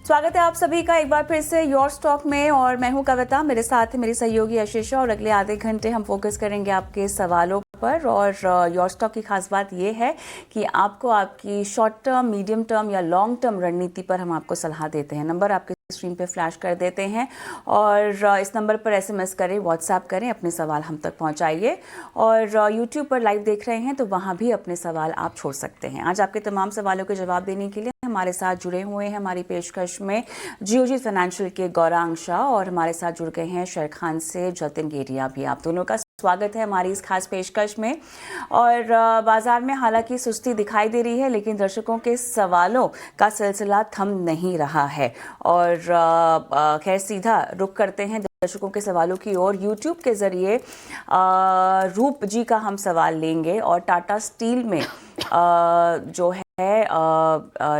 स्वागत है आप सभी का एक बार फिर से योर स्टॉक में। और मैं हूं कविता, मेरे साथ है मेरी सहयोगी आशीषा। और अगले आधे घंटे हम फोकस करेंगे आपके सवालों पर। और योर स्टॉक की खास बात यह है कि आपको आपकी शॉर्ट टर्म, मीडियम टर्म या लॉन्ग टर्म रणनीति पर हम आपको सलाह देते हैं। नंबर आपके स्क्रीन पे फ्लैश कर देते हैं और इस नंबर पर एसएमएस करें, व्हाट्सएप करें, अपने सवाल हम तक पहुंचाइए। और यूट्यूब पर लाइव देख रहे हैं तो वहां भी अपने सवाल आप छोड़ सकते हैं। आज आपके तमाम सवालों के जवाब देने के लिए हमारे साथ जुड़े हुए हैं हमारी पेशकश में जियोजीत फाइनेंशियल के गौरांग शाह, और हमारे साथ जुड़ गए हैं शेर खान से जतिन गेडिया भी। आप दोनों का स्वागत है हमारी इस खास पेशकश में। और बाजार में हालांकि सुस्ती दिखाई दे रही है, लेकिन दर्शकों के सवालों का सिलसिला थम नहीं रहा है। और खैर सीधा रुख करते हैं दर्शकों के सवालों की ओर। यूट्यूब के जरिए रूप जी का हम सवाल लेंगे। और टाटा स्टील में जो है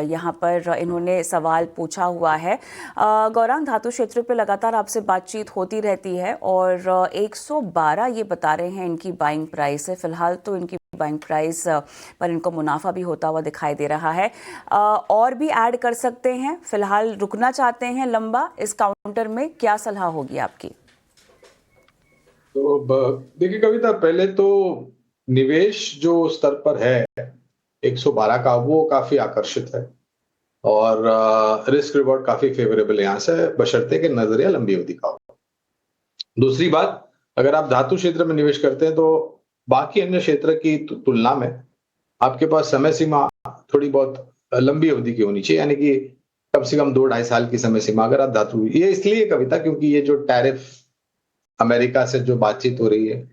यहाँ पर इन्होंने सवाल पूछा हुआ है। गौरांग, धातु क्षेत्र पे लगातार आपसे बातचीत होती रहती है और 112 ये बता रहे हैं इनकी बाइंग प्राइस है। फिलहाल तो इनकी बाइंग प्राइस पर इनको मुनाफा भी होता हुआ दिखाई दे रहा है। और भी ऐड कर सकते हैं, फिलहाल रुकना चाहते हैं लंबा इस काउंटर में, क्या सलाह होगी आपकी? तो देखिए कविता, पहले तो निवेश जो स्तर पर है 112 का, वो काफी आकर्षित है और रिस्क रिवॉर्ड काफी फेवरेबल है यहाँ से, बशर्ते कि नजरिया लंबी अवधि का हो। दूसरी बात, अगर आप धातु क्षेत्र में निवेश करते हैं तो बाकी अन्य क्षेत्र की तुलना में आपके पास समय सीमा थोड़ी बहुत लंबी अवधि की होनी चाहिए, यानी कि कम से कम 2-2.5 साल की समय सीमा। अगर आप धातु, ये इसलिए कविता क्योंकि ये जो टैरिफ अमेरिका से जो बातचीत हो रही है,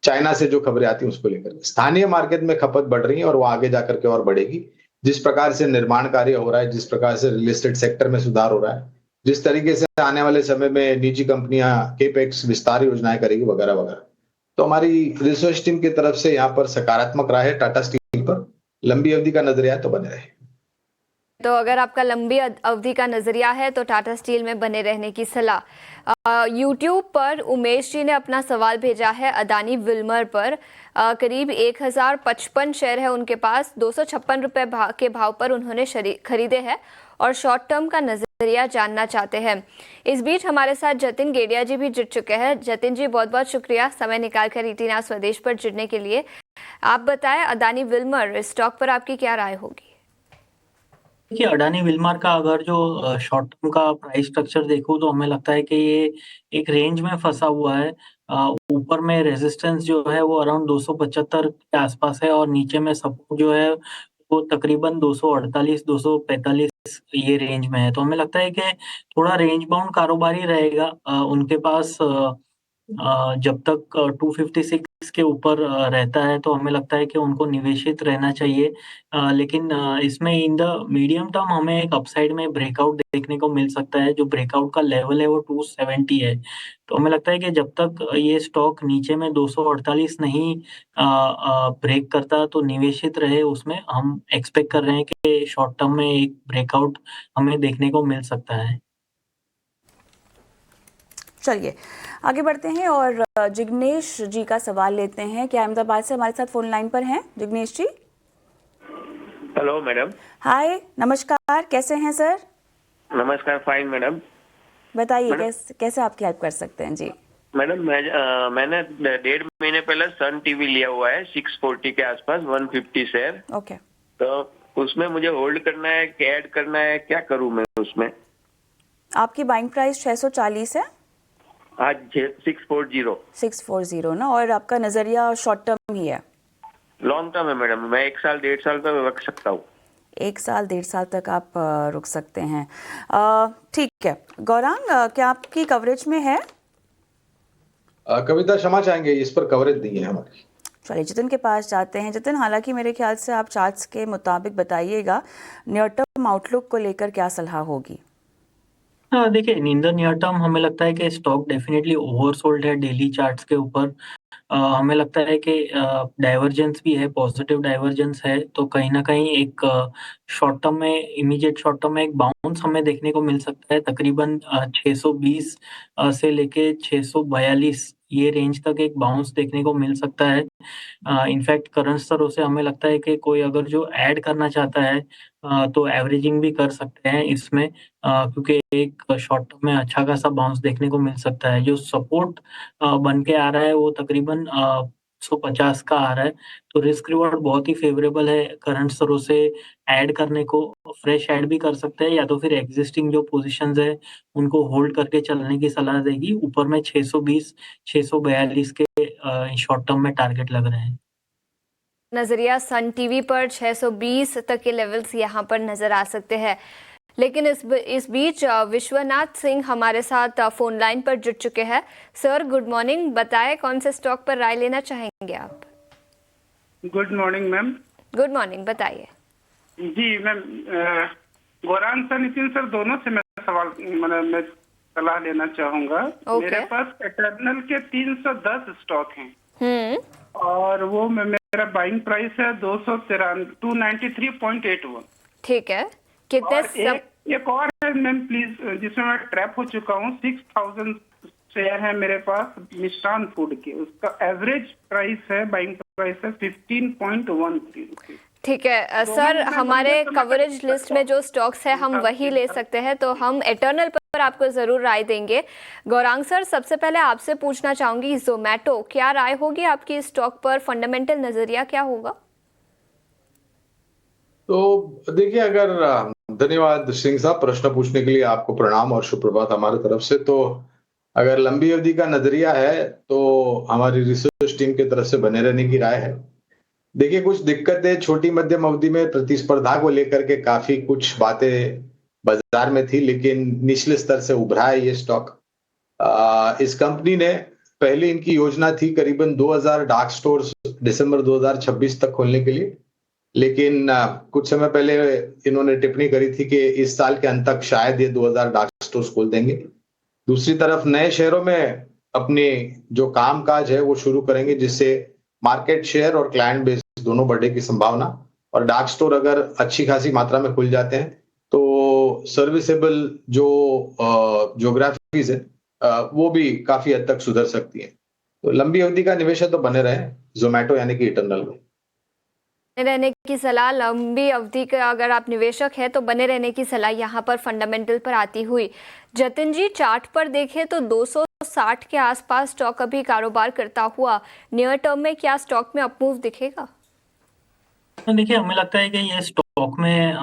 चाइना से जो खबरें आती हैं उसको लेकर स्थानीय मार्केट में खपत बढ़ रही है और वो आगे जाकर के और बढ़ेगी। जिस प्रकार से निर्माण कार्य हो रहा है, जिस प्रकार से रियल एस्टेट सेक्टर में सुधार हो रहा है, जिस तरीके से आने वाले समय में निजी कंपनियां केपेक्स विस्तार योजनाएं करेगी वगैरह वगैरह, तो हमारी रिसर्च टीम की तरफ से यहाँ पर सकारात्मक राय है टाटा स्टील पर। लंबी अवधि का नजरिया तो बने रहे। तो अगर आपका लंबी अवधि का नजरिया है तो टाटा स्टील में बने रहने की सलाह। यूट्यूब पर उमेश जी ने अपना सवाल भेजा है अदानी विल्मर पर। करीब 1055 शेयर है उनके पास, 256 रुपए के भाव पर उन्होंने खरीदे हैं और शॉर्ट टर्म का नजरिया जानना चाहते हैं। इस बीच हमारे साथ जतिन गेडिया जी भी जुड़ चुके हैं। जतिन जी, बहुत बहुत शुक्रिया समय निकालकर ईटी नाउ स्वदेश पर जुड़ने के लिए। आप बताएं, अदानी विल्मर स्टॉक पर आपकी क्या राय होगी? देखिए, अडानी विल्मर का अगर जो शॉर्ट टर्म का प्राइस स्ट्रक्चर देखूं तो हमें लगता है कि ये एक रेंज में फंसा हुआ है। ऊपर में रेजिस्टेंस जो है वो अराउंड 275 के आसपास है और नीचे में सपोर्ट जो है वो तकरीबन 248 245 ये रेंज में है। तो हमें लगता है कि थोड़ा रेंज बाउंड कारोबार ही रहेगा उनके पास। जब तक 256 के ऊपर रहता है तो हमें लगता है कि उनको निवेशित रहना चाहिए। लेकिन इसमें इन द मीडियम टर्म हमें एक अपसाइड में ब्रेकआउट देखने को मिल सकता है। जो ब्रेकआउट का लेवल है वो 270 है। तो हमें लगता है कि जब तक ये स्टॉक नीचे में 248 नहीं ब्रेक करता तो निवेशित रहे उसमें। हम एक्सपेक्ट कर रहे हैं कि शॉर्ट टर्म में एक ब्रेकआउट हमें देखने को मिल सकता है। चलिए आगे बढ़ते हैं और जिग्नेश जी का सवाल लेते हैं। क्या अहमदाबाद से हमारे साथ फोन लाइन पर हैं Jignesh ji? Hello madam. Hi, नमस्कार, कैसे हैं सर? नमस्कार, फाइन मैडम। बताइए कैसे आपकी हेल्प कर सकते हैं जी? मैडम मैंने 1.5 महीने पहले सन टीवी लिया हुआ है 640 के आसपास, 150 शेयर। ओके। तो उसमें मुझे होल्ड करना है कि ऐड करना है, क्या करूं मैं उसमें? आपकी बाइंग प्राइस 640 है? आज 640 ना, और आपका नजरिया शॉर्ट टर्म ही है? लॉन्ग टर्म है मैडम, मैं 1 साल 1.5 साल तक रख सकता हूँ। 1 साल 1.5 साल तक आप रुक सकते हैं। ठीक है गौरांग, क्या आपकी कवरेज में है? कविता क्षमा चाहेंगे, इस पर कवरेज नहीं है हमारी। चलिए जतिन के पास जाते हैं। जतिन, हालांकि मेरे ख्याल से आप चार्ट्स के मुताबिक बताइएगा, नियर टर्म आउटलुक को लेकर क्या सलाह होगी? हाँ, देखिए, इन द नियर टर्म हमें लगता है कि स्टॉक डेफिनेटली ओवरसोल्ड है डेली चार्ट्स के ऊपर। हमें लगता है कि डाइवर्जेंस भी है, पॉजिटिव डाइवर्जेंस है। तो कहीं न कहीं एक शॉर्ट टर्म में, इमीडिएट शॉर्ट टर्म में एक बाउंस हमें देखने को मिल सकता है तकरीबन 620 से लेके 642 ये रेंज तक एक बाउंस देखने को मिल सकता है। इनफैक्ट करंट स्तरों से हमें लगता है कि कोई अगर जो ऐड करना चाहता है तो एवरेजिंग भी कर सकते हैं इसमें, क्योंकि एक शॉर्ट टर्म में अच्छा खासा बाउंस देखने को मिल सकता है। जो सपोर्ट बन के आ रहा है वो तकरीबन 150 का आ रहा है, तो रिस्क रिवॉर्ड बहुत ही फेवरेबल है करंट स्तरों से ऐड करने को। फ्रेश ऐड भी कर सकते हैं या तो फिर एग्जिस्टिंग जो पोजीशंस है उनको होल्ड करके चलने की सलाह देगी। ऊपर में 620 642 के शॉर्ट टर्म में टारगेट लग रहे हैं। नजरिया सन टीवी पर 620 तक के लेवल्स यहाँ पर नजर आ सकते हैं। लेकिन इस बीच विश्वनाथ सिंह हमारे साथ फोन लाइन पर जुड़ चुके हैं। सर गुड मॉर्निंग, बताएं कौन से स्टॉक पर राय लेना चाहेंगे आप? Good morning ma'am. Good morning, बताइए। जी ma'am, Gaurang sir, Nitin sir, दोनों से मैं सवाल मैं सलाह लेना चाहूंगा। मेरे पास एटर्नल के 310 स्टॉक हैं और वो मेरा बाइंग प्राइस है 293.81। ठीक है, कितने एक और है मैम प्लीज, जिसमें मैं ट्रैप हो चुका हूँ। 6000 शेयर है मेरे पास मिष्टान फूड के, उसका एवरेज प्राइस है, बाइंग प्राइस है 15.13 रुपीज। ठीक है सर, हमारे कवरेज लिस्ट में जो स्टॉक्स है हम वही ले सकते हैं, तो हम एटर्नल पर आपको जरूर राय देंगे। गौरांग सर, सबसे पहले आपसे पूछना चाहूंगी, जोमैटो, क्या राय होगी आपकी इस स्टॉक पर? फंडामेंटल नजरिया क्या होगा? तो देखिए, अगर धन्यवाद सिंह साहब, प्रश्न पूछने के लिए आपको प्रणाम और सुप्रभात हमारी तरफ से। तो अगर लंबी अवधि का नजरिया है तो हमारी रिसर्च टीम की तरफ से बने रहने की राय है। देखिए, कुछ दिक्कतें छोटी मध्यम अवधि में प्रतिस्पर्धा को लेकर के काफी कुछ बातें बाजार में थी, लेकिन निचले स्तर से उभरा है ये स्टॉक। इस कंपनी ने पहले इनकी योजना थी करीबन 2000 डार्क स्टोर्स दिसंबर 2026 तक खोलने के लिए, लेकिन कुछ समय पहले इन्होंने टिप्पणी करी थी कि इस साल के अंत तक शायद ये 2000 डार्क स्टोर्स खोल देंगे। दूसरी तरफ नए शहरों में अपने जो कामकाज है वो शुरू करेंगे, जिससे मार्केट शेयर और क्लाइंट बेस दोनों बढ़ने की संभावना। और डार्क स्टोर अगर अच्छी खासी मात्रा में खुल जाते हैं तो सर्विसेबल जो ज्योग्राफीज है वो भी काफी हद तक सुधर सकती है। तो लंबी अवधि का निवेश है तो बने रहे जोमैटो यानी कि इटर्नल में। रहने की सलाह, लंबी अवधि का अगर आप निवेशक हैं तो बने रहने की सलाह यहाँ पर फंडामेंटल पर आती हुई। जतिन जी, चार्ट पर देखें तो 260 के आसपास स्टॉक अभी कारोबार करता हुआ, नियर टर्म में क्या स्टॉक में अपमूव दिखेगा? देखिए, हमें लगता है कि ये स्टॉक में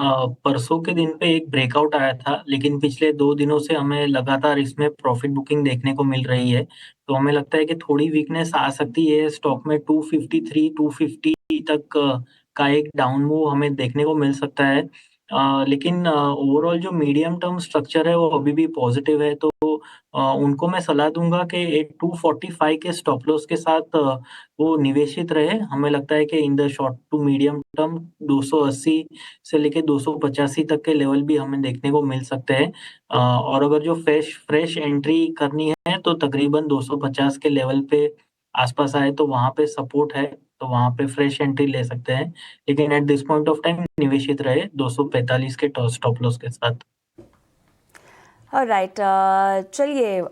परसों के दिन पे एक ब्रेकआउट आया था, लेकिन पिछले 2 दिनों से हमें लगातार इसमें प्रॉफिट बुकिंग देखने को मिल रही है। तो हमें लगता है कि थोड़ी वीकनेस आ सकती है स्टॉक में। 253 250 तक का एक डाउन मूव हमें देखने को मिल सकता है। लेकिन ओवरऑल जो मीडियम टर्म स्ट्रक्चर है वो अभी भी पॉजिटिव है, तो उनको मैं सलाह दूंगा कि एक 245 के स्टॉप लॉस के साथ वो निवेशित रहे। हमें लगता है कि in the short to medium term 280 से लेके 285 तक के लेवल भी हमें देखने को मिल सकते हैं। और अगर जो फ्रेश एंट्री करनी है तो तकरीबन 250 के लेवल पे आसपास आए तो वहां पे सपोर्ट है, तो वहां पे फ्रेश एंट्री ले सकते हैं। लेकिन at this point of time निवेशित रहे 245 के स्टॉप लॉस के साथ। राइट, चलिए,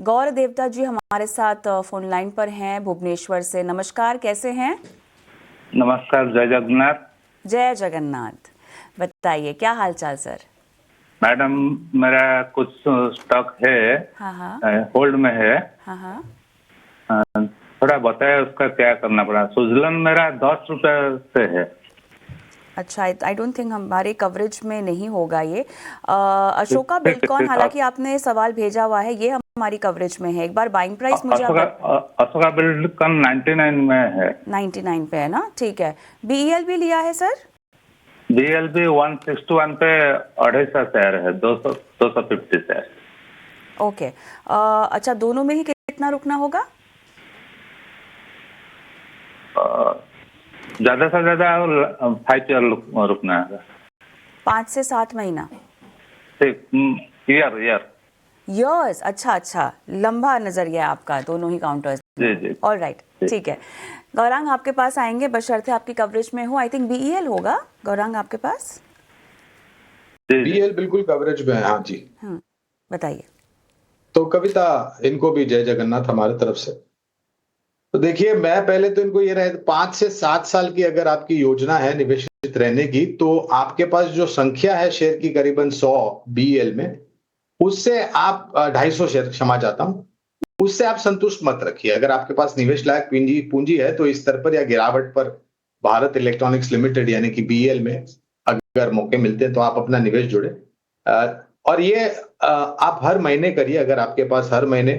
गौर देवता जी हमारे साथ फोन लाइन पर हैं भुवनेश्वर से। नमस्कार, कैसे हैं? नमस्कार, जय जगन्नाथ। जय जगन्नाथ। बताइए क्या हाल चाल सर? मैडम, मेरा कुछ स्टॉक है, होल्ड में है। थोड़ा बताया उसका क्या करना पड़ा। सुजलन मेरा 10 रुपए से है। अच्छा, आई डोंट थिंक हमारे कवरेज में नहीं होगा ये। अशोका बिल्डकॉन, हालांकि आपने सवाल भेजा हुआ है, ये हमारी कवरेज में है। एक बार बाइंग प्राइस मुझे अशोका बिल्डकॉन 99 में है। 99 पे है ना? ठीक है। BELB लिया है सर? BELB 161 पे 250 शेयर है, 250 शेयर। ओके, अच्छा, दोनों में ही कितना रुकना होगा? ज्यादा से ज्यादा 5 ईयर रुकना है। 5 से 7 महीना? ईयर्स। अच्छा, लंबा नजरिया है आपका, दोनों ही काउंटर्स। जी। ऑल राइट, ठीक है। गौरांग आपके पास आएंगे बशर्ते आपकी कवरेज में हो। आई थिंक BEL होगा गौरांग आपके पास? BEL बिल्कुल कवरेज में है, हाँ जी। बताइए। तो कविता, इनको भी जय जगन्नाथ हमारे तरफ से। तो देखिए, मैं पहले तो इनको ये रहे 5 से 7 साल की अगर आपकी योजना है निवेशित रहने की, तो आपके पास जो संख्या है शेयर की करीबन 100 बीएल में, उससे आप 250 शेयर, क्षमा चाहता हूं, उससे आप संतुष्ट मत रखिए। अगर आपके पास निवेश लायक पूंजी पूंजी है तो इस स्तर पर या गिरावट पर भारत इलेक्ट्रॉनिक्स लिमिटेड यानी कि बीएल में अगर मौके मिलते हैं तो आप अपना निवेश जोड़े। और ये आप हर महीने करिए। अगर आपके पास हर महीने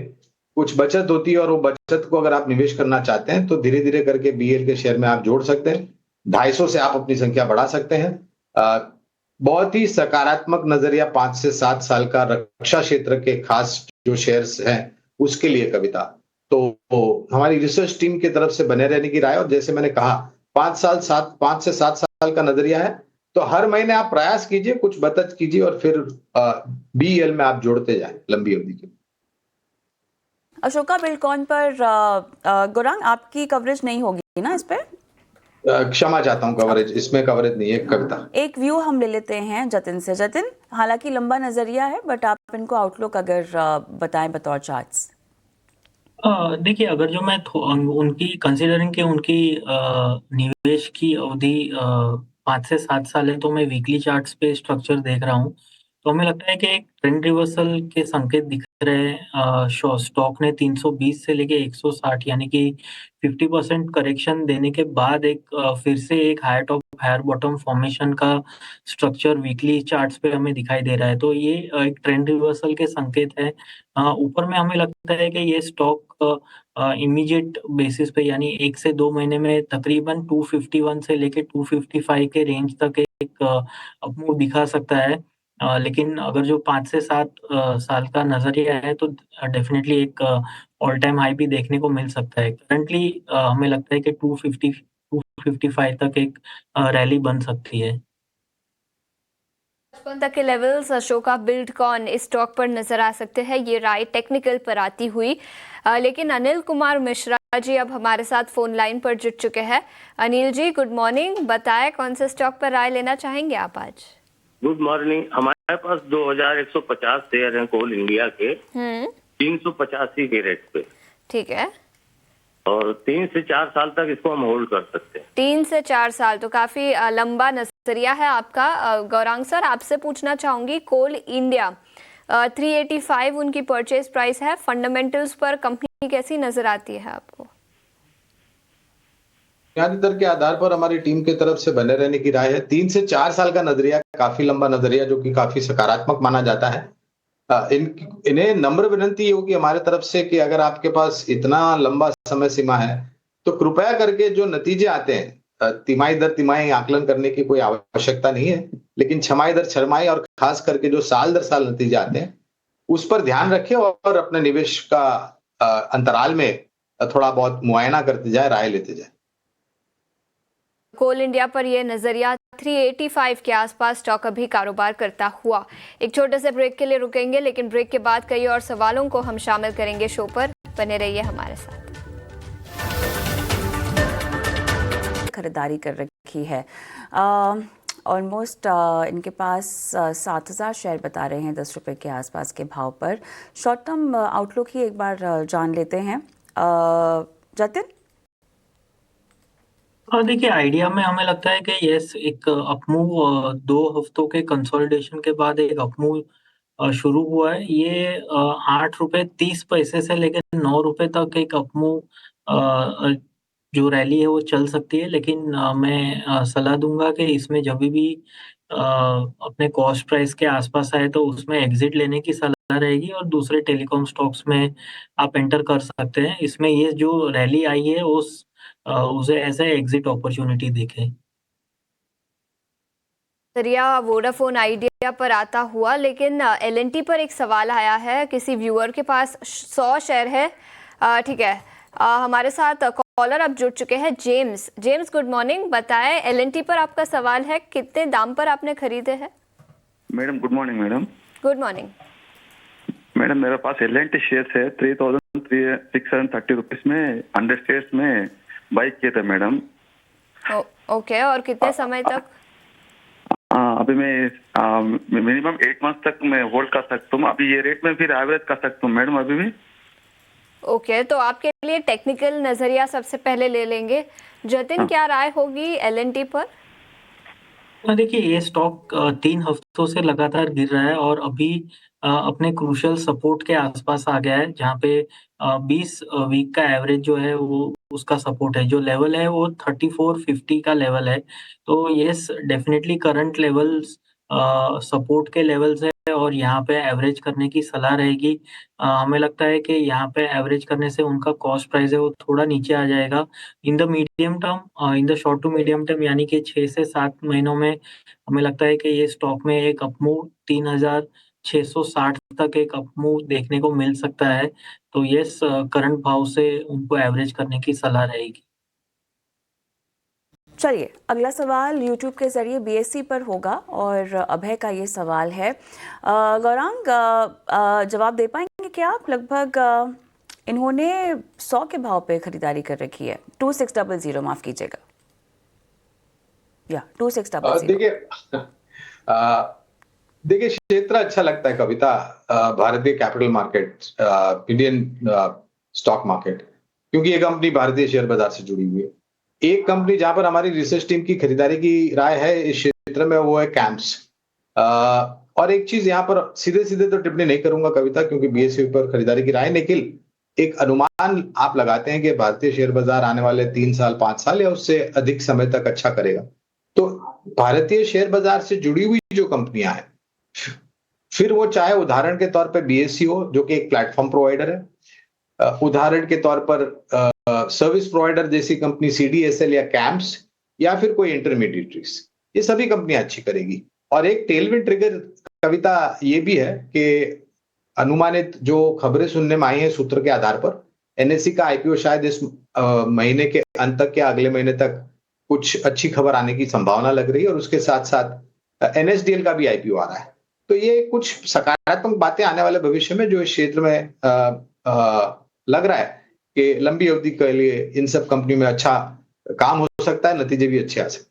कुछ बचत होती है और वो बचत को अगर आप निवेश करना चाहते हैं तो धीरे धीरे करके बीएल के शेयर में आप जोड़ सकते हैं। 250 से आप अपनी संख्या बढ़ा सकते हैं। बहुत ही सकारात्मक नजरिया 5 से 7 साल का रक्षा क्षेत्र के खास जो शेयर्स हैं उसके लिए कविता। तो हमारी रिसर्च टीम की तरफ से बने रहने की राय, और जैसे मैंने कहा 5 से 7 साल का नजरिया है, तो हर महीने आप प्रयास कीजिए, कुछ बचत कीजिए और फिर बीएल में आप जोड़ते जाएं लंबी अवधि के। अशोका बिल्डकॉन पर गौरांग आपकी कवरेज नहीं होगी ना इस पे? क्षमा चाहता हूं, कवरेज इसमें कवरेज नहीं है कविता। एक व्यू हम ले लेते हैं जतिन से। जतिन, हालांकि लंबा नजरिया है बट आप इनको आउटलुक अगर बताएं बतौर चार्ट्स। देखिए, अगर जो मैं उनकी कंसिडरिंग के उनकी निवेश की अवधि 5 से 7 साल है, तो मैं वीकली चार्ट्स पे स्ट्रक्चर देख रहा हूँ। तो हमें लगता है कि एक ट्रेंड रिवर्सल के संकेत दिख रहे हैं। स्टॉक ने 320 से लेके 160 यानी कि 50% करेक्शन देने के बाद एक फिर से एक higher top higher bottom formation का स्ट्रक्चर वीकली चार्ट्स पे हमें दिखाई दे रहा है। तो ये एक ट्रेंड रिवर्सल के संकेत है। ऊपर में हमें लगता है कि ये स्टॉक इमीडिएट बेसिस पे यानी 1 से 2 महीने में तकरीबन 251 से लेके 255 के रेंज तक एक अपमूव दिखा सकता है। लेकिन अगर जो 5 से 7 साल का नज़रिया है तो डेफिनिटली एक ऑल टाइम हाई भी देखने को मिल सकता है। करंटली हमें लगता है कि 255 तक एक रैली बन सकती है। 55 तक के लेवल्स अशोका बिल्डकॉन इस स्टॉक पर नजर आ सकते हैं। ये राय टेक्निकल पर आती हुई, लेकिन अनिल कुमार मिश्रा जी अब हमारे साथ फोन लाइन पर जुड़ चुके हैं। Anil ji, good morning. बताएं कौन से स्टॉक पर राय लेना चाहेंगे आप आज? Good morning. हमारे पास 2150 शेयर हैं कोल इंडिया के 385 के रेट पे। ठीक है। और 3 से 4 साल तक इसको हम होल्ड कर सकते हैं। 3 से 4 साल तो काफी लंबा नजरिया है आपका। गौरांग सर, आपसे पूछना चाहूंगी, कोल इंडिया 385 उनकी परचेज प्राइस है। फंडामेंटल्स पर कंपनी कैसी नजर आती है आपको? ब्याज दर के आधार पर हमारी टीम की तरफ से बने रहने की राय है। 3 से 4 साल का नजरिया काफी लंबा नजरिया जो कि काफी सकारात्मक माना जाता है। इन्हें नम्र विनती ये होगी हमारे तरफ से कि अगर आपके पास इतना लंबा समय सीमा है तो कृपया करके जो नतीजे आते हैं तिमाही दर तिमाही आकलन करने की कोई आवश्यकता नहीं है, लेकिन छमाही दर छमाही और खास करके जो साल दर साल नतीजे आते हैं उस पर ध्यान रखें और अपने निवेश का अंतराल में थोड़ा बहुत मुआयना करते जाए, राय लेते जाए। कोल इंडिया पर यह नजरिया 385 के आसपास स्टॉक अभी कारोबार करता हुआ। एक छोटे से ब्रेक के लिए रुकेंगे, लेकिन ब्रेक के बाद कई और सवालों को हम शामिल करेंगे शो पर। बने रहिए हमारे साथ। खरीदारी कर रखी है ऑलमोस्ट इनके पास 7000 शेयर बता रहे हैं 10 रुपये के आसपास के भाव पर। शॉर्ट टर्म आउटलुक ही एक बार जान लेते हैं। जतिन, देखिए, आइडिया में हमें लगता है कि यस एक अपमूव 2 हफ्तों के कंसोलिडेशन के बाद एक अपमूव शुरू हुआ है। ये 8 रुपये 30 पैसे से लेकर 9 रुपये तक एक अपमूव जो रैली है वो चल सकती है। लेकिन मैं सलाह दूंगा कि इसमें जब भी अपने कॉस्ट प्राइस के आसपास आए तो उसमें एग्जिट लेने की सलाह रहेगी और दूसरे टेलीकॉम स्टॉक्स में आप एंटर कर सकते हैं। इसमें ये जो रैली आई है उसे एज ए एग्जिट अपॉर्चुनिटी देखें। नजरिया वोडाफोन आइडिया पर आता हुआ, लेकिन एल&टी पर एक सवाल आया है। किसी व्यूअर के पास 100 शेयर है। ठीक है, हमारे साथ कॉलर अब जुड़ चुके हैं जेम्स। James, good morning. बताएं, एल&टी पर आपका सवाल है, कितने दाम पर आपने खरीदे हैं? Madam good morning. Madam good morning. Madam मेरे पास एल&टी शेयर्स है 3630 रुपीज में 100 शेयर्स में बाई किए थे मैडम। ओके, और कितने समय तक? अभी अभी मैं मिनिमम 8 मंथ तक मैं होल्ड कर सकता हूँ। अभी ये रेट में फिर एवरेज कर सकता हूँ मैडम अभी भी। ओके, तो आपके लिए टेक्निकल नजरिया सबसे पहले ले लेंगे। जतिन, क्या राय होगी एलएनटी पर? देखिए, ये स्टॉक 3 हफ्तों से लगातार गिर रहा है और अभी अपने क्रूशियल सपोर्ट के आसपास आ गया है, जहाँ पे 20 वीक का एवरेज जो है वो उसका सपोर्ट है। जो लेवल है वो 3450 का लेवल है। तो yes, definitely current levels support के लेवल्स है और यहाँ पे एवरेज करने की सलाह रहेगी। हमें लगता है कि यहाँ पे एवरेज करने से उनका कॉस्ट प्राइस है वो थोड़ा नीचे आ जाएगा। In the medium term, in the short to medium term, यानी कि 6 से 7 महीनों में हमें लगता है कि ये स्टॉक में एक अपमूव 3660 तक एक अपमूव देखने को मिल सकता है। तो यस, करंट भाव से उनको एवरेज करने की सलाह रहेगी। चलिए, अगला सवाल यूट्यूब के जरिए बीएससी पर होगा और अभय का ये सवाल है। गौरांग, जवाब दे पाएंगे क्या आप? लगभग इन्होंने 100 के भाव पे खरीदारी कर रखी है। 2600, माफ कीजिएगा, या 2600। देखिए, क्षेत्र अच्छा लगता है कविता, भारतीय capital market, Indian stock market, क्योंकि ये कंपनी भारतीय शेयर बाजार से जुड़ी हुई है। एक कंपनी जहां पर हमारी रिसर्च टीम की खरीदारी की राय है इस क्षेत्र में, वो है कैम्प्स। और एक चीज यहाँ पर सीधे सीधे तो टिप्पणी नहीं करूंगा कविता, क्योंकि बीएससी पर खरीदारी की राय, लेकिन एक अनुमान आप लगाते हैं कि भारतीय शेयर बाजार आने वाले 3 साल 5 साल या उससे अधिक समय तक अच्छा करेगा। तो भारतीय शेयर बाजार से जुड़ी हुई जो कंपनियां हैं, फिर वो चाहे उदाहरण के तौर पर बीएससी हो जो कि एक प्लेटफॉर्म प्रोवाइडर है, उदाहरण के तौर पर सर्विस प्रोवाइडर जैसी कंपनी सीडीएसएल या कैम्प्स, या फिर कोई इंटरमीडिएटरीज, ये सभी कंपनियां अच्छी करेगी। और एक टेलविंड ट्रिगर कविता ये भी है कि अनुमानित जो खबरें सुनने में आई हैं सूत्र के आधार पर, एनएससी का आईपीओ शायद इस महीने के अंत तक या अगले महीने तक कुछ अच्छी खबर आने की संभावना लग रही है, और उसके साथ साथ एनएसडीएल का भी आईपीओ आ रहा है। तो ये कुछ सकारात्मक बातें आने वाले भविष्य में जो इस क्षेत्र में लग रहा है कि लंबी अवधि के लिए इन सब कंपनियों में अच्छा काम हो सकता है, नतीजे भी अच्छे आ सकते हैं।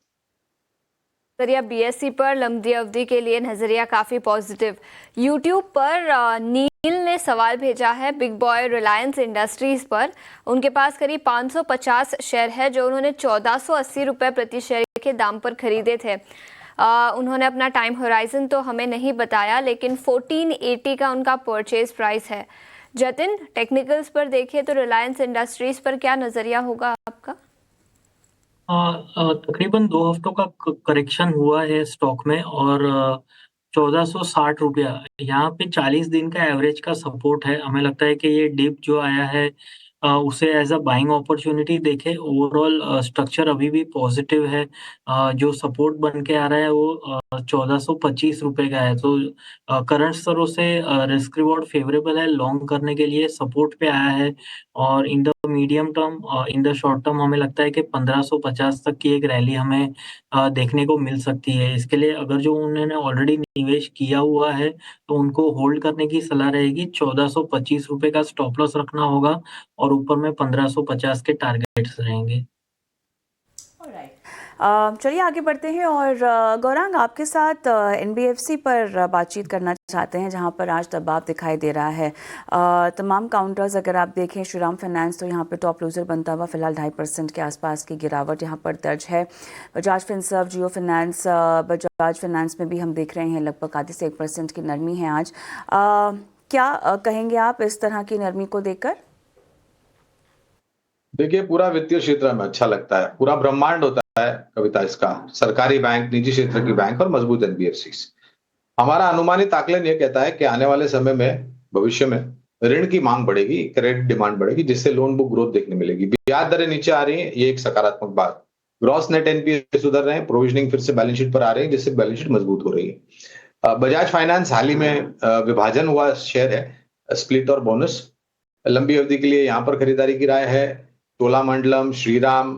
नजरिया बीएससी पर लंबी अवधि के लिए नजरिया काफी पॉजिटिव। यूट्यूब पर नील ने सवाल भेजा है बिग बॉय रिलायंस इंडस्ट्रीज पर। उनके पास करीब 550 शेयर है जो उन्होंने 1480 रुपए प्रति शेयर के दाम पर खरीदे थे। उन्होंने अपना टाइम होराइजन तो हमें नहीं बताया, लेकिन 1480 का उनका परचेज प्राइस है। जतिन, टेक्निकल्स पर देखिए तो रिलायंस इंडस्ट्रीज पर क्या नजरिया होगा आपका? तकरीबन 2 हफ्तों का करेक्शन हुआ है स्टॉक में और 1460 रुपया यहाँ पे 40 दिन का एवरेज का सपोर्ट है। हमें लगता है कि ये डिप जो आया है उसे एज अ बाइंग अपॉर्चुनिटी देखें। ओवरऑल स्ट्रक्चर अभी भी पॉजिटिव है। जो सपोर्ट बन के आ रहा है वो 1425 रुपए का है। तो करंट स्तरों से रिस्क रिवॉर्ड फेवरेबल है लॉन्ग करने के लिए, सपोर्ट पे आया है। और इन the medium term, in the short term हमें लगता है कि 1550 तक की एक रैली हमें देखने को मिल सकती है। इसके लिए अगर जो उन्होंने ऑलरेडी निवेश किया हुआ है तो उनको होल्ड करने की सलाह रहेगी। 1425 रुपए का स्टॉप लॉस रखना होगा और ऊपर में 1550 के टारगेट्स रहेंगे। चलिए आगे बढ़ते हैं और गौरांग आपके साथ एनबीएफसी पर बातचीत करना चाहते हैं, जहां पर आज दबाव दिखाई दे रहा है। तमाम काउंटर्स अगर आप देखें, श्रीराम फाइनेंस तो यहां पे टॉप लूजर बनता हुआ फिलहाल 2.5% के आसपास की गिरावट यहां पर दर्ज है। बजाज फिनसर्व, जियो फाइनेंस, बजाज फाइनेंस में भी हम देख रहे हैं लगभग आधे से 1% की नरमी है आज। क्या कहेंगे आप इस तरह की नरमी को देखकर? देखिए, पूरा वित्तीय क्षेत्र में अच्छा लगता है, पूरा ब्रह्मांड होता है कविता इसका, सरकारी बैंक, निजी क्षेत्र की बैंक और मजबूत एनबीएफसी। हमारा अनुमानित आकलन यह कहता है कि आने वाले समय में, भविष्य में ऋण की मांग बढ़ेगी, क्रेडिट डिमांड बढ़ेगी, जिससे लोन बुक ग्रोथ देखने मिलेगी। ब्याज दरें नीचे आ रही है, ये एक सकारात्मक बात। ग्रॉस नेट एनपीए सुधर रहे हैं, प्रोविजनिंग फिर से बैलेंस शीट पर आ रही है, जिससे बैलेंस शीट मजबूत हो रही है। बजाज फाइनेंस हाल ही में विभाजन हुआ शेयर है, स्प्लिट और बोनस। लंबी अवधि के लिए यहाँ पर खरीदारी की राय है। चोलामंडलम, श्रीराम,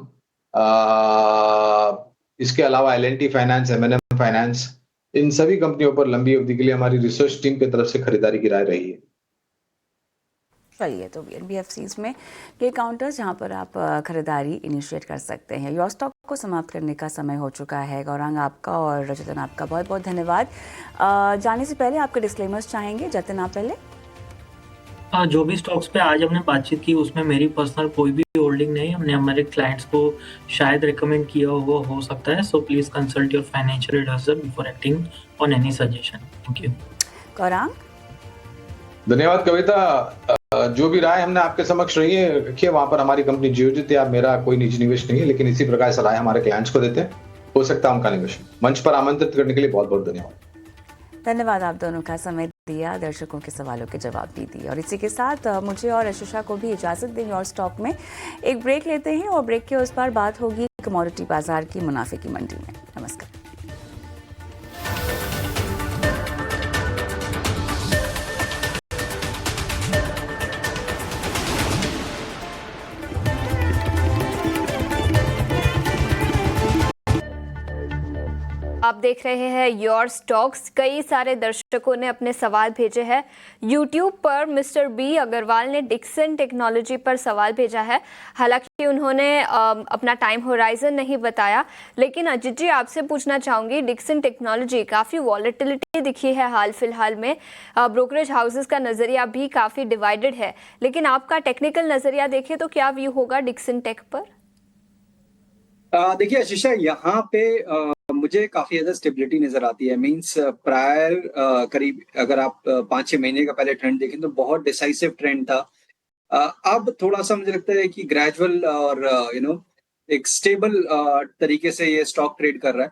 इसके अलावा एलएनटी फाइनेंस, एमएनएम फाइनेंस, इन सभी कंपनियों पर लंबी अवधि के लिए हमारी रिसर्च टीम की तरफ से खरीदारी की राय रही है। चलिए, तो NBFCs में ये काउंटर्स जहाँ पर आप खरीदारी इनिशिएट कर सकते हैं। योर स्टॉक को समाप्त करने का समय हो चुका है। गौरांग आपका और जतिन आपका बहुत बहुत धन्यवाद। जाने से पहले आपके डिस्क्लेमर्स चाहेंगे, जतिन आप पहले। जो भी स्टॉक्स पे आज हमने बातचीत की उसमें मेरी पर्सनल कोई भी होल्डिंग नहीं, हमने हमारे क्लाइंट्स को शायद रिकमेंड किया हुआ हो सकता है। So please consult your financial advisor before acting on any suggestion. Thank you. Gaurang. धन्यवाद कविता। जो भी राय हमने आपके समक्ष रही है रखिए, वहां पर हमारी कंपनी जीवजित या मेरा कोई निजी निवेश नहीं है, लेकिन इसी प्रकार सलाह हमारे क्लाइंट्स को देते हैं, हो सकता है उनका निवेश। मंच पर आमंत्रित करने के लिए बहुत बहुत धन्यवाद। धन्यवाद आप दोनों का समय दिया, दर्शकों के सवालों के जवाब भी दिए। और इसी के साथ मुझे और आशीषा को भी इजाजत दें। योर स्टॉक में एक ब्रेक लेते हैं और ब्रेक के उस पार बात होगी कमोडिटी बाजार की मुनाफे की मंडी में। नमस्कार। आप देख रहे हैं योर स्टॉक्स। कई सारे दर्शकों ने अपने सवाल भेजे हैं। यूट्यूब पर मिस्टर बी अग्रवाल ने डिक्सन टेक्नोलॉजी पर सवाल भेजा है। हालांकि उन्होंने अपना टाइम होराइजन नहीं बताया, लेकिन अजित जी आपसे पूछना चाहूंगी, डिक्सन टेक्नोलॉजी काफ़ी वॉलेटिलिटी दिखी है हाल फिलहाल में। ब्रोकरेज हाउसेस का नज़रिया भी काफ़ी डिवाइडेड है, लेकिन आपका टेक्निकल नज़रिया देखें तो क्या व्यू होगा डिक्सन टेक पर? देखिए आशीषा, यहाँ पे मुझे काफी ज्यादा स्टेबिलिटी नजर आती है। मींस प्रायर करीब अगर आप 5-6 महीने का पहले ट्रेंड देखें तो बहुत डिसाइसिव ट्रेंड था। अब थोड़ा सा मुझे लगता है कि ग्रेजुअल और एक स्टेबल तरीके से ये स्टॉक ट्रेड कर रहा है।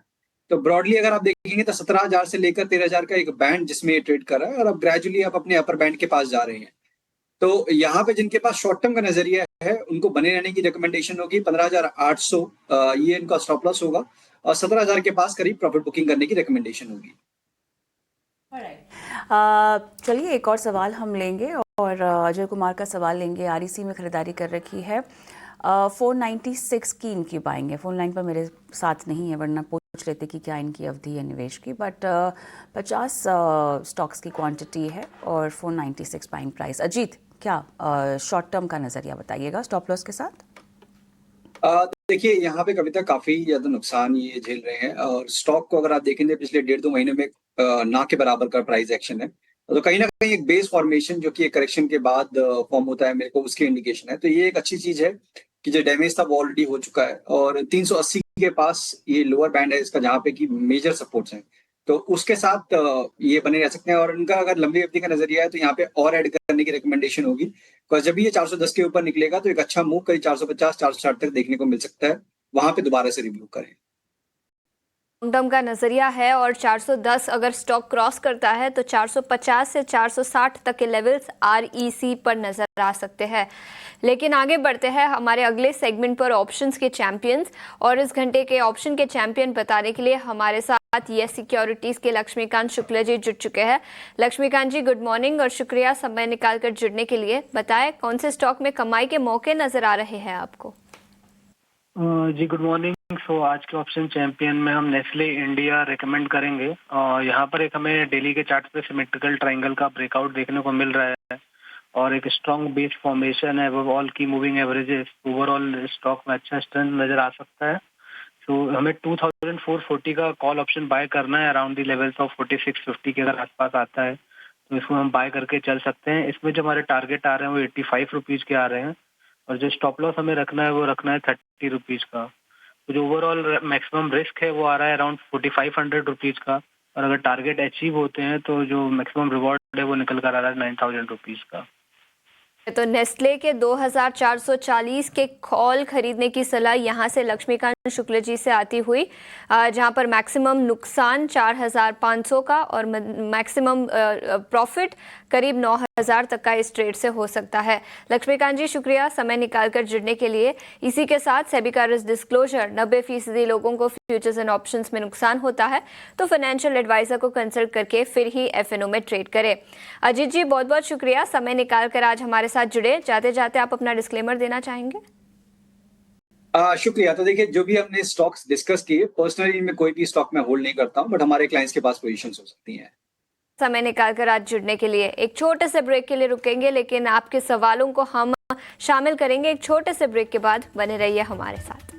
तो ब्रॉडली अगर आप देखेंगे तो 17,000 से लेकर 13,000 का एक बैंड जिसमें ये ट्रेड कर रहा है, और अब ग्रेजुअली आप अपने अपर बैंड के पास जा रहे हैं। तो यहाँ पे जिनके पास शॉर्ट टर्म का नजरिया है उनको बने रहने की रिकमेंडेशन होगी। 15,800 ये इनका स्टॉप लॉस होगा, और 17,000 के पास करीब प्रॉफिट बुकिंग करने की रिकमेंडेशन होगी। चलिए एक और सवाल हम लेंगे, और अजय कुमार का सवाल लेंगे। REC में खरीदारी कर रखी है, 496 की इनकी बाइंग है। फोन लाइन पर मेरे साथ नहीं है, वरना पूछ लेते कि क्या इनकी अवधि है निवेश की। बट 50 स्टॉक्स की क्वांटिटी है और 496 बाइंग प्राइस। अजीत, क्या शॉर्ट टर्म का नजरिया बताइएगा स्टॉप लॉस के साथ? देखिए यहाँ पे कविता काफी ज्यादा नुकसान ये झेल रहे हैं, और स्टॉक को अगर आप देखेंगे पिछले 1.5-2 महीने में ना के बराबर का प्राइस एक्शन है। तो कहीं ना कहीं एक बेस फॉर्मेशन जो कि एक करेक्शन के बाद फॉर्म होता है, मेरे को उसकी इंडिकेशन है। तो ये एक अच्छी चीज है कि जो डैमेज था वो ऑलरेडी हो चुका है, और 380 के पास ये लोअर बैंड है इसका, जहाँ पे की मेजर सपोर्ट्स हैं। तो उसके साथ ये बने रह सकते हैं, और इनका अगर लंबी अवधि का नजरिया है तो यहाँ पे और ऐड करने की रिकमेंडेशन होगी। तो जब ये 410 के ऊपर निकलेगा तो एक अच्छा मूव करीब 450-460 तक देखने को मिल सकता है। वहां पे दोबारा से रिव्यू करें। लॉन्ग टर्म का नजरिया है, और 410 अगर स्टॉक क्रॉस करता है तो 450 से 460 तक के लेवल्स REC पर नजर आ सकते हैं। लेकिन आगे बढ़ते हैं हमारे अगले सेगमेंट पर, ऑप्शंस के चैंपियंस। और इस घंटे के ऑप्शन के चैंपियन बताने के लिए हमारे साथ येस सिक्योरिटीज के लक्ष्मीकांत शुक्ला जी जुड़ चुके हैं। लक्ष्मीकांत जी, गुड मॉर्निंग और शुक्रिया समय निकालकर जुड़ने के लिए। बताएं कौन से स्टॉक में कमाई के मौके नजर आ रहे हैं आपको? जी गुड मॉर्निंग। सो आज के ऑप्शन चैंपियन में हम नेस्ले इंडिया रेकमेंड करेंगे। यहाँ पर एक हमें डेली के चार्ट पे सिमेट्रिकल ट्रायंगल का ब्रेकआउट देखने को मिल रहा है, और एक स्ट्रॉन्ग बेस फॉर्मेशन है। वो ऑल की मूविंग एवरेजेस ओवरऑल स्टॉक में अच्छा स्ट्रेंथ नजर आ सकता है। तो हमें 2440 का कॉल ऑप्शन बाय करना है अराउंड द लेवल्स ऑफ 4650 के अगर आसपास आता है तो इसको हम बाय करके चल सकते हैं। इसमें जो हमारे टारगेट आ रहे हैं वो 85 रुपीज़ के आ रहे हैं, और जो स्टॉप लॉस हमें रखना है वो रखना है 30 रुपीज़ का। तो जो ओवरऑल मैक्सिमम रिस्क है वो आ रहा है अराउंड 4500 रुपीज़ का, और अगर टारगेट अचीव होते हैं तो जो मैक्सिमम रिवॉर्ड है वो निकल कर आ रहा है 9000 रुपीज़ का। तो नेस्ले के 2440 के कॉल खरीदने की सलाह यहाँ से लक्ष्मीकांत शुक्ला जी से आती हुई, जहाँ पर मैक्सिमम नुकसान 4500 का और मैक्सिमम प्रॉफिट करीब 9000 तक का इस ट्रेड से हो सकता है। लक्ष्मीकांत जी शुक्रिया समय निकालकर जुड़ने के लिए। इसी के साथ सेबी का रिस्क डिस्क्लोजर 90% लोगों को फ्यूचर्स एंड ऑप्शंस में नुकसान होता है, तो फाइनेंशियल एडवाइजर को कंसल्ट करके फिर ही FNO में ट्रेड करें। अजीत जी बहुत बहुत शुक्रिया समय निकालकर आज हमारे साथ जुड़े। जाते जाते आप अपना डिस्क्लेमर देना चाहेंगे? शुक्रिया। तो देखिए जो भी हमने स्टॉक्स डिस्कस किए, पर्सनली मैं कोई भी स्टॉक में होल्ड नहीं करता हूं, बट हमारे क्लाइंट्स के पास पोजीशंस हो सकती हैं। समय निकालकर आज जुड़ने के लिए। एक छोटे से ब्रेक के लिए रुकेंगे, लेकिन आपके सवालों को हम शामिल करेंगे एक छोटे से ब्रेक के बाद। बने रहिए हमारे साथ।